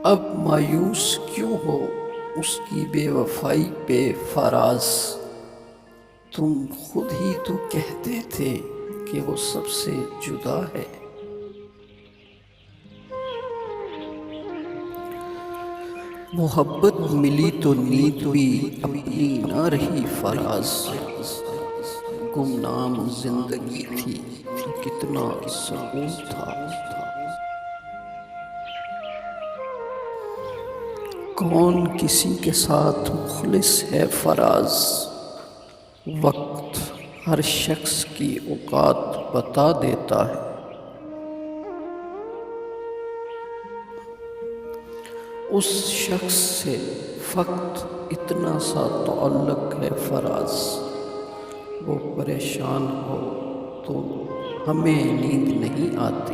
اب مایوس کیوں ہو اس کی بے وفائی پہ فراز؟ تم خود ہی تو کہتے تھے کہ وہ سب سے جدا ہے۔ محبت ملی تو نیند بھی اپنی نہ رہی فراز، گمنام زندگی تھی تو کتنا سکون تھا۔ کون کسی کے ساتھ مخلص ہے فراز، وقت ہر شخص کی اوقات بتا دیتا ہے۔ اس شخص سے فقط اتنا سا تعلق ہے فراز، وہ پریشان ہو تو ہمیں نیند نہیں آتی۔